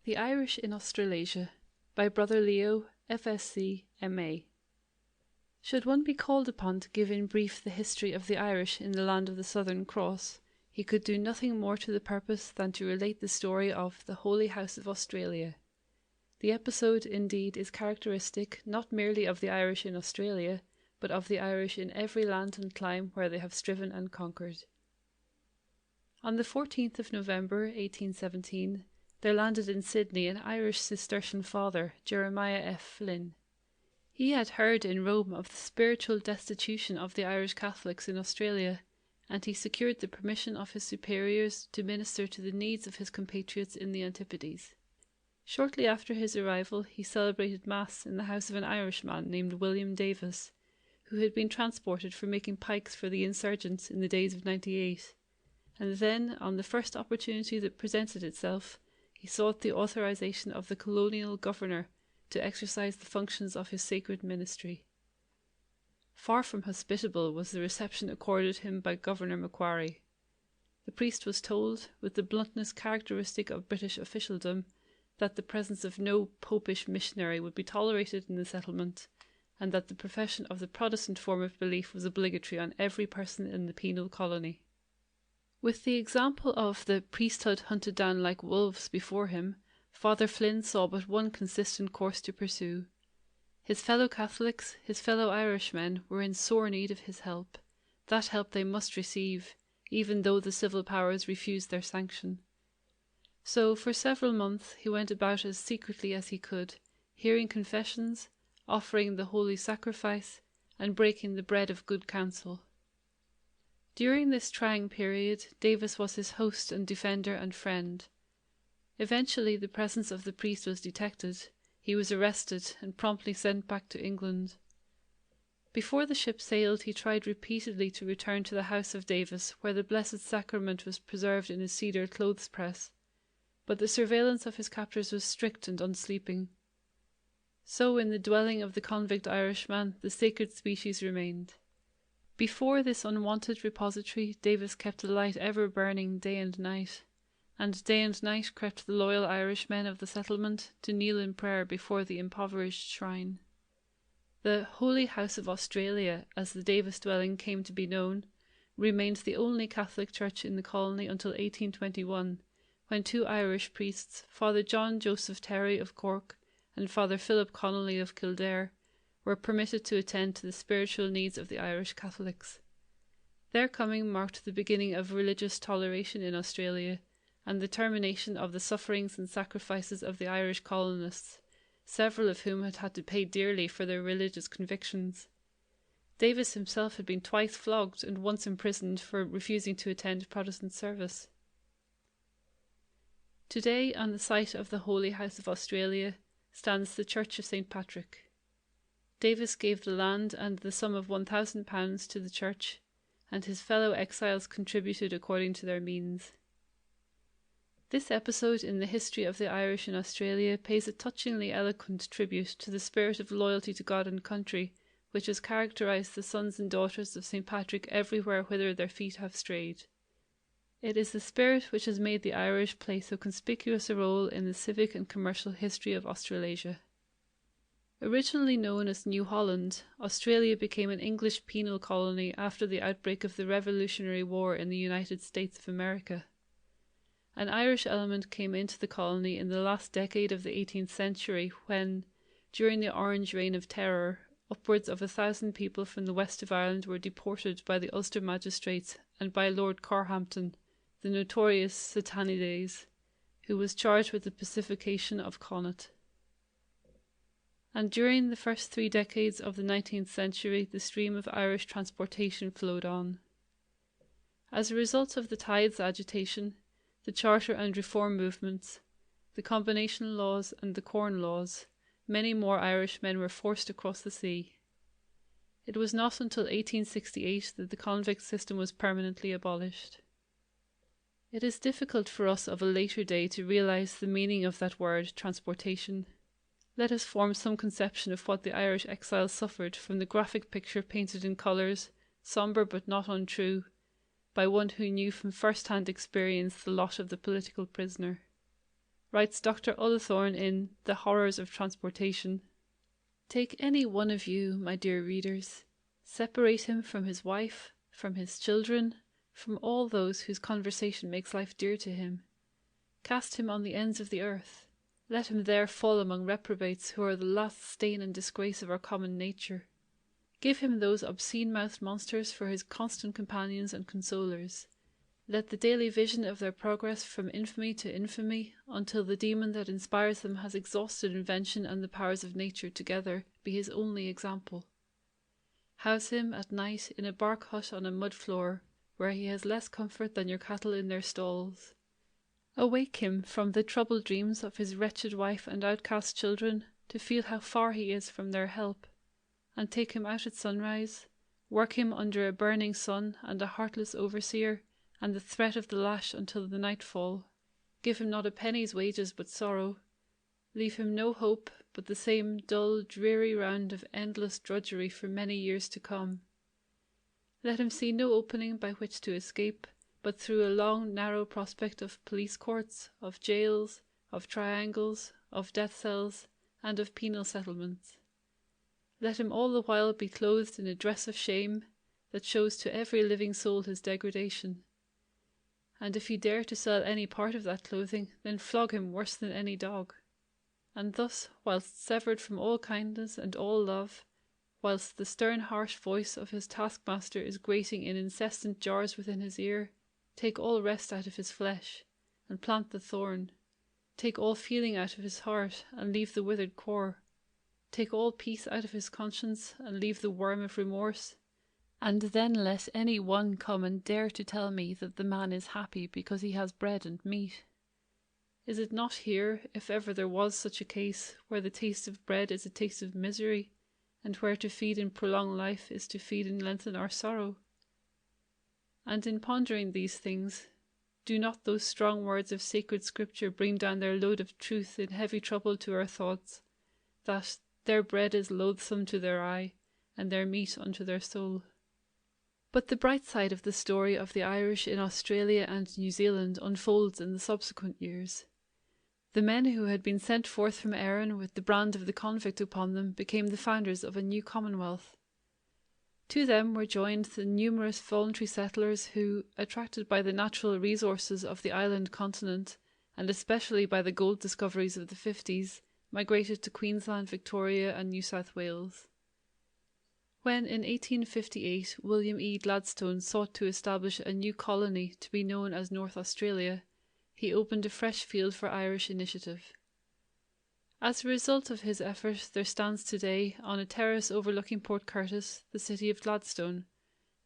The Irish in Australasia by Brother Leo, FSc. M.A. Should one be called upon to give in brief the history of the Irish in the land of the Southern Cross, he could do nothing more to the purpose than to relate the story of the Holy House of Australia. The episode, indeed, is characteristic not merely of the Irish in Australia, but of the Irish in every land and clime where they have striven and conquered. On the 14th of November 1817, there landed in Sydney an Irish Cistercian father, Jeremiah F. Flynn. He had heard in Rome of the spiritual destitution of the Irish Catholics in Australia, and he secured the permission of his superiors to minister to the needs of his compatriots in the Antipodes. Shortly after his arrival, he celebrated Mass in the house of an Irishman named William Davis, who had been transported for making pikes for the insurgents in the days of '98, and then, on the first opportunity that presented itself, he sought the authorization of the colonial governor to exercise the functions of his sacred ministry. Far from hospitable was the reception accorded him by Governor Macquarie. The priest was told, with the bluntness characteristic of British officialdom, that the presence of no popish missionary would be tolerated in the settlement, and that the profession of the Protestant form of belief was obligatory on every person in the penal colony. With the example of the priesthood hunted down like wolves before him, Father Flynn saw but one consistent course to pursue. His fellow Catholics, his fellow Irishmen, were in sore need of his help. That help they must receive, even though the civil powers refused their sanction. So, for several months, he went about as secretly as he could, hearing confessions, offering the holy sacrifice, and breaking the bread of good counsel. During this trying period, Davis was his host and defender and friend. Eventually, the presence of the priest was detected. He was arrested and promptly sent back to England. Before the ship sailed, he tried repeatedly to return to the house of Davis, where the Blessed Sacrament was preserved in a cedar clothes press, but the surveillance of his captors was strict and unsleeping. So in the dwelling of the convict Irishman, the sacred species remained. Before this unwonted repository, Davis kept a light ever burning day and night crept the loyal Irishmen of the settlement to kneel in prayer before the impoverished shrine. The Holy House of Australia, as the Davis dwelling came to be known, remained the only Catholic church in the colony until 1821, when two Irish priests, Father John Joseph Terry of Cork and Father Philip Connolly of Kildare, were permitted to attend to the spiritual needs of the Irish Catholics. Their coming marked the beginning of religious toleration in Australia and the termination of the sufferings and sacrifices of the Irish colonists, several of whom had had to pay dearly for their religious convictions. Davis himself had been twice flogged and once imprisoned for refusing to attend Protestant service. Today, on the site of the Holy House of Australia, stands the Church of St. Patrick. Davis gave the land and the sum of £1,000 to the church, and his fellow exiles contributed according to their means. This episode in the history of the Irish in Australia pays a touchingly eloquent tribute to the spirit of loyalty to God and country which has characterized the sons and daughters of St. Patrick everywhere whither their feet have strayed. It is the spirit which has made the Irish play so conspicuous a role in the civic and commercial history of Australasia. Originally known as New Holland, Australia became an English penal colony after the outbreak of the Revolutionary War in the United States of America. An Irish element came into the colony in the last decade of the 18th century when, during the Orange Reign of Terror, upwards of 1,000 people from the west of Ireland were deported by the Ulster magistrates and by Lord Carhampton, the notorious Satanides, who was charged with the pacification of Connaught. And during the first 3 decades of the 19th century, the stream of Irish transportation flowed on. As a result of the tithes agitation, the Charter and Reform movements, the Combination Laws and the Corn Laws, many more Irishmen were forced across the sea. It was not until 1868 that the convict system was permanently abolished. It is difficult for us of a later day to realize the meaning of that word, transportation. Let us form some conception of what the Irish exiles suffered from the graphic picture painted in colours, sombre but not untrue, by one who knew from first-hand experience the lot of the political prisoner. Writes Dr. Ullathorne in The Horrors of Transportation. Take any one of you, my dear readers, separate him from his wife, from his children, from all those whose conversation makes life dear to him. Cast him on the ends of the earth. Let him there fall among reprobates who are the last stain and disgrace of our common nature. Give him those obscene-mouthed monsters for his constant companions and consolers. Let the daily vision of their progress from infamy to infamy, until the demon that inspires them has exhausted invention and the powers of nature together, be his only example. House him at night in a bark hut on a mud floor, where he has less comfort than your cattle in their stalls. Awake him from the troubled dreams of his wretched wife and outcast children, to feel how far he is from their help, and take him out at sunrise, work him under a burning sun and a heartless overseer, and the threat of the lash until the nightfall. Give him not a penny's wages but sorrow. Leave him no hope but the same dull, dreary round of endless drudgery for many years to come. Let him see no opening by which to escape, but through a long, narrow prospect of police courts, of jails, of triangles, of death cells, and of penal settlements. Let him all the while be clothed in a dress of shame that shows to every living soul his degradation. And if he dare to sell any part of that clothing, then flog him worse than any dog. And thus, whilst severed from all kindness and all love, whilst the stern harsh voice of his taskmaster is grating in incessant jars within his ear, take all rest out of his flesh, and plant the thorn. Take all feeling out of his heart, and leave the withered core. Take all peace out of his conscience, and leave the worm of remorse. And then let any one come and dare to tell me that the man is happy because he has bread and meat. Is it not here, if ever there was such a case, where the taste of bread is a taste of misery, and where to feed in prolonged life is to feed and lengthen our sorrow? And in pondering these things, do not those strong words of sacred scripture bring down their load of truth in heavy trouble to our thoughts, that their bread is loathsome to their eye, and their meat unto their soul? But the bright side of the story of the Irish in Australia and New Zealand unfolds in the subsequent years. The men who had been sent forth from Erin with the brand of the convict upon them became the founders of a new commonwealth. To them were joined the numerous voluntary settlers who, attracted by the natural resources of the island continent, and especially by the gold discoveries of the 50s, migrated to Queensland, Victoria and New South Wales. When in 1858 William E. Gladstone sought to establish a new colony to be known as North Australia, he opened a fresh field for Irish initiative. As a result of his effort, there stands today, on a terrace overlooking Port Curtis, the city of Gladstone,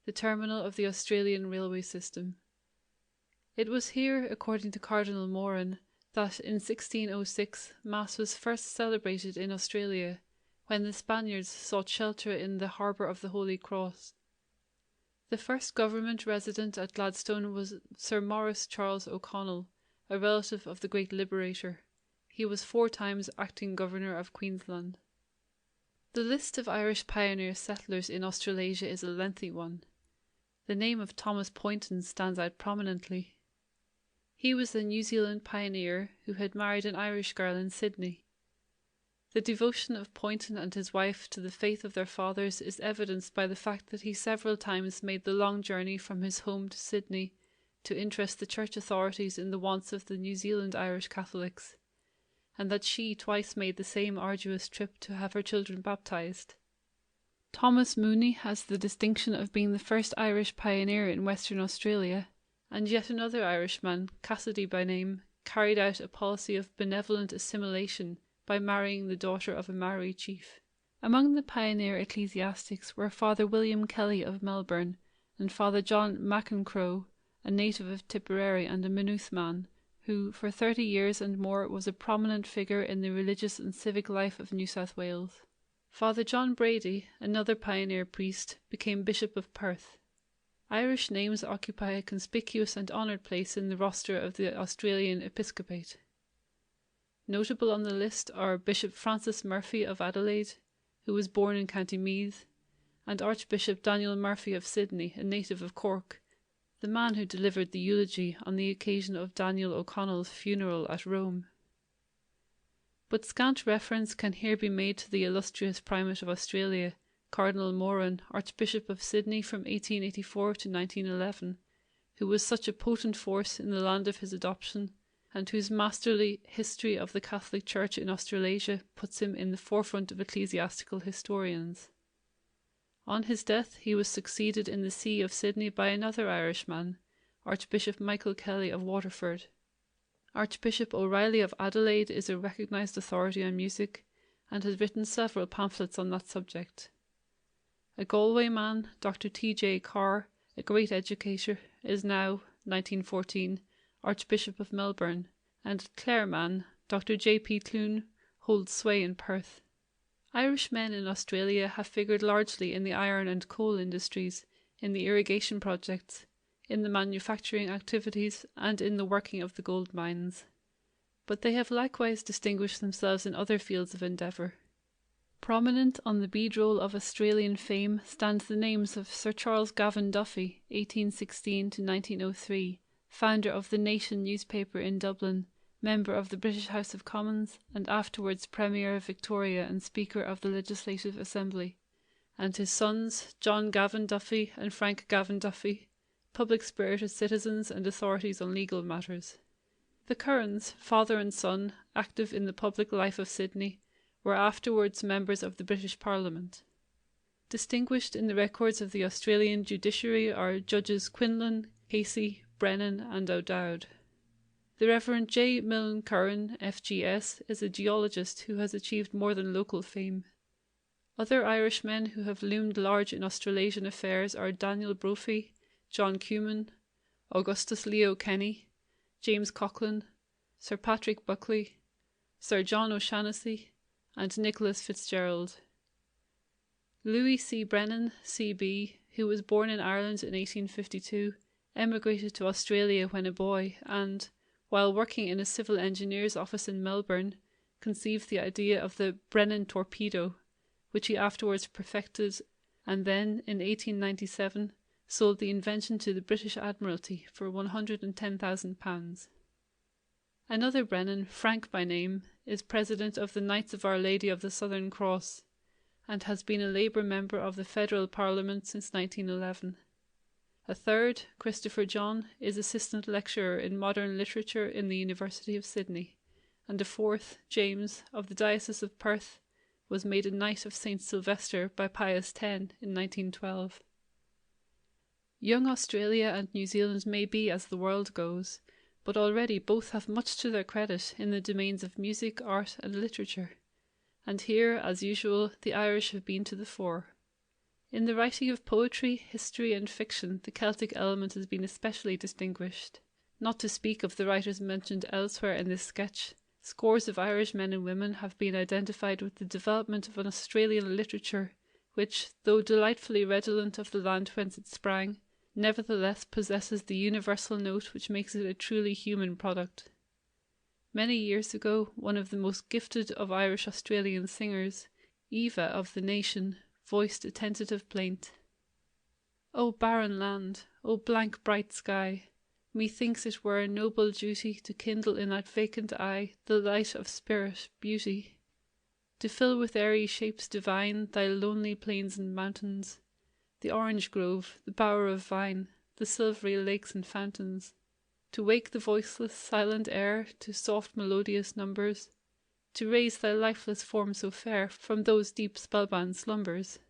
the terminal of the Australian railway system. It was here, according to Cardinal Moran, that in 1606 Mass was first celebrated in Australia, when the Spaniards sought shelter in the harbour of the Holy Cross. The first government resident at Gladstone was Sir Maurice Charles O'Connell, a relative of the great liberator. He was 4 times acting governor of Queensland. The list of Irish pioneer settlers in Australasia is a lengthy one. The name of Thomas Poynton stands out prominently. He was a New Zealand pioneer who had married an Irish girl in Sydney. The devotion of Poynton and his wife to the faith of their fathers is evidenced by the fact that he several times made the long journey from his home to Sydney to interest the church authorities in the wants of the New Zealand Irish Catholics, and that she twice made the same arduous trip to have her children baptized. Thomas Mooney has the distinction of being the first Irish pioneer in Western Australia, and yet another Irishman, Cassidy by name, carried out a policy of benevolent assimilation by marrying the daughter of a Maori chief. Among the pioneer ecclesiastics were Father William Kelly of Melbourne and Father John McEncroe, a native of Tipperary and a Maynooth man, who for 30 years and more was a prominent figure in the religious and civic life of New South Wales. Father John Brady, another pioneer priest, became Bishop of Perth. Irish names occupy a conspicuous and honoured place in the roster of the Australian episcopate. Notable on the list are Bishop Francis Murphy of Adelaide, who was born in County Meath, and Archbishop Daniel Murphy of Sydney, a native of Cork, the man who delivered the eulogy on the occasion of Daniel O'Connell's funeral at Rome. But scant reference can here be made to the illustrious primate of Australia, Cardinal Moran, Archbishop of Sydney from 1884 to 1911, who was such a potent force in the land of his adoption, and whose masterly History of the Catholic Church in Australasia puts him in the forefront of ecclesiastical historians. On his death he was succeeded in the see of Sydney by another Irishman, Archbishop Michael Kelly of Waterford. Archbishop O'Reilly of Adelaide is a recognised authority on music, and has written several pamphlets on that subject. A Galway man, Dr. T.J. Carr, a great educator, is now, 1914, Archbishop of Melbourne, and Clare man, Dr. J.P. Clune, holds sway in Perth. Irish men in Australia have figured largely in the iron and coal industries, in the irrigation projects, in the manufacturing activities, and in the working of the gold mines. But they have likewise distinguished themselves in other fields of endeavour. Prominent on the bead roll of Australian fame stand the names of Sir Charles Gavan Duffy, 1816 to 1903, founder of the Nation newspaper in Dublin, member of the British House of Commons, and afterwards Premier of Victoria and Speaker of the Legislative Assembly, and his sons, John Gavan Duffy and Frank Gavan Duffy, public-spirited citizens and authorities on legal matters. The Currans, father and son, active in the public life of Sydney, were afterwards members of the British Parliament. Distinguished in the records of the Australian judiciary are Judges Quinlan, Casey, Brennan and O'Dowd. The Reverend J. Milne Curran, FGS, is a geologist who has achieved more than local fame. Other Irishmen who have loomed large in Australasian affairs are Daniel Brophy, John Cumin, Augustus Leo Kenny, James Coughlin, Sir Patrick Buckley, Sir John O'Shannessy, and Nicholas Fitzgerald. Louis C. Brennan, C.B., who was born in Ireland in 1852, emigrated to Australia when a boy and, while working in a civil engineer's office in Melbourne, conceived the idea of the Brennan torpedo, which he afterwards perfected, and then, in 1897, sold the invention to the British Admiralty for £110,000. Another Brennan, Frank by name, is president of the Knights of Our Lady of the Southern Cross, and has been a Labour member of the Federal Parliament since 1911. A third, Christopher John, is assistant lecturer in modern literature in the University of Sydney, and a fourth, James, of the Diocese of Perth, was made a Knight of St. Sylvester by Pius X in 1912. Young Australia and New Zealand may be as the world goes, but already both have much to their credit in the domains of music, art and literature, and here, as usual, the Irish have been to the fore. In the writing of poetry, history and fiction the Celtic element has been especially distinguished. Not to speak of the writers mentioned elsewhere in this sketch, scores of Irish men and women have been identified with the development of an Australian literature which, though delightfully redolent of the land whence it sprang, nevertheless possesses the universal note which makes it a truly human product. Many years ago, one of the most gifted of Irish Australian singers, Eva of the Nation, voiced a tentative plaint. O barren land, O blank bright sky, methinks it were a noble duty to kindle in that vacant eye the light of spirit, beauty, to fill with airy shapes divine thy lonely plains and mountains, the orange grove, the bower of vine, the silvery lakes and fountains, to wake the voiceless, silent air to soft melodious numbers, to raise thy lifeless form so fair from those deep spellbound slumbers.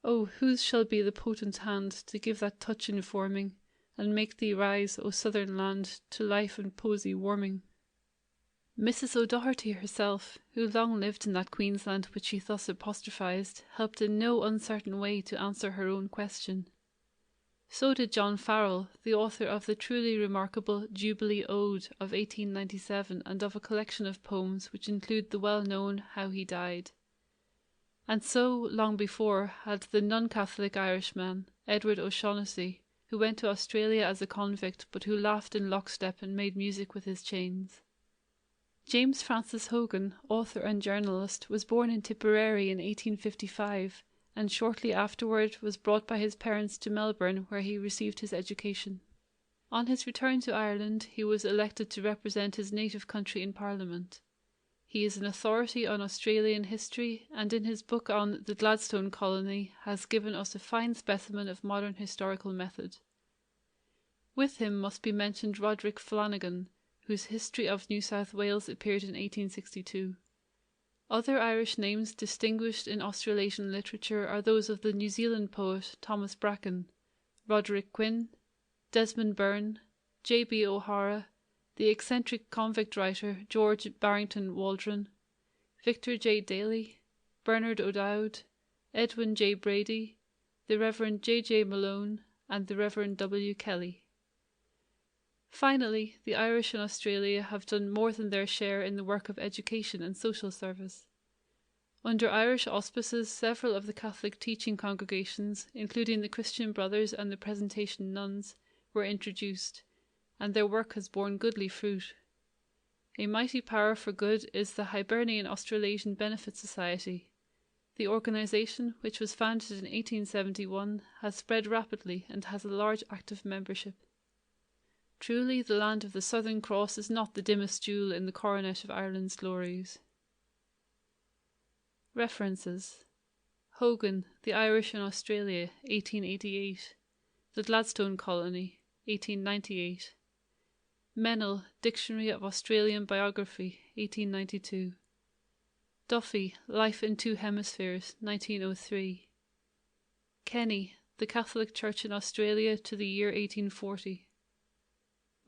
Oh, whose shall be the potent hand to give that touch informing, and make thee rise, O southern land, to life and poesy warming? Mrs. O'Doherty herself, who long lived in that Queensland which she thus apostrophised, helped in no uncertain way to answer her own question. So did John Farrell, the author of the truly remarkable Jubilee Ode of 1897 and of a collection of poems which include the well-known How He Died. And so, long before, had the non-Catholic Irishman, Edward O'Shaughnessy, who went to Australia as a convict but who laughed in lockstep and made music with his chains. James Francis Hogan, author and journalist, was born in Tipperary in 1855 and shortly afterward was brought by his parents to Melbourne where he received his education. On his return to Ireland he was elected to represent his native country in Parliament. He is an authority on Australian history, and in his book on the Gladstone Colony has given us a fine specimen of modern historical method. With him must be mentioned Roderick Flanagan, whose History of New South Wales appeared in 1862. Other Irish names distinguished in Australasian literature are those of the New Zealand poet Thomas Bracken, Roderick Quinn, Desmond Byrne, J.B. O'Hara, the eccentric convict writer George Barrington Waldron, Victor J. Daly, Bernard O'Dowd, Edwin J. Brady, the Reverend J. J. Malone, and the Reverend W. Kelly. Finally, the Irish in Australia have done more than their share in the work of education and social service. Under Irish auspices, several of the Catholic teaching congregations, including the Christian Brothers and the Presentation Nuns, were introduced, and their work has borne goodly fruit. A mighty power for good is the Hibernian Australasian Benefit Society. The organisation, which was founded in 1871, has spread rapidly and has a large active membership. Truly, the land of the Southern Cross is not the dimmest jewel in the coronet of Ireland's glories. References: Hogan, The Irish in Australia, 1888. The Gladstone Colony, 1898. Mennell, Dictionary of Australian Biography, 1892. Duffy, Life in Two Hemispheres, 1903. Kenny, The Catholic Church in Australia to the year 1840.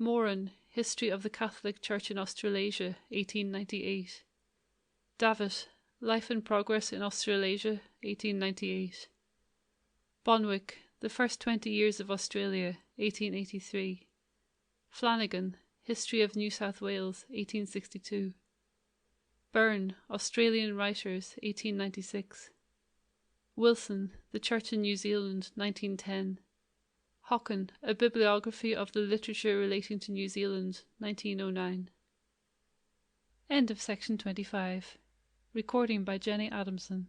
Moran, History of the Catholic Church in Australasia, 1898. Davitt, Life and Progress in Australasia, 1898. Bonwick, The First 20 Years of Australia, 1883. Flanagan, History of New South Wales, 1862. Byrne, Australian Writers, 1896. Wilson, The Church in New Zealand, 1910. Hocken, A Bibliography of the Literature Relating to New Zealand, 1909. End of section 25. Recording by Jenny Adamson.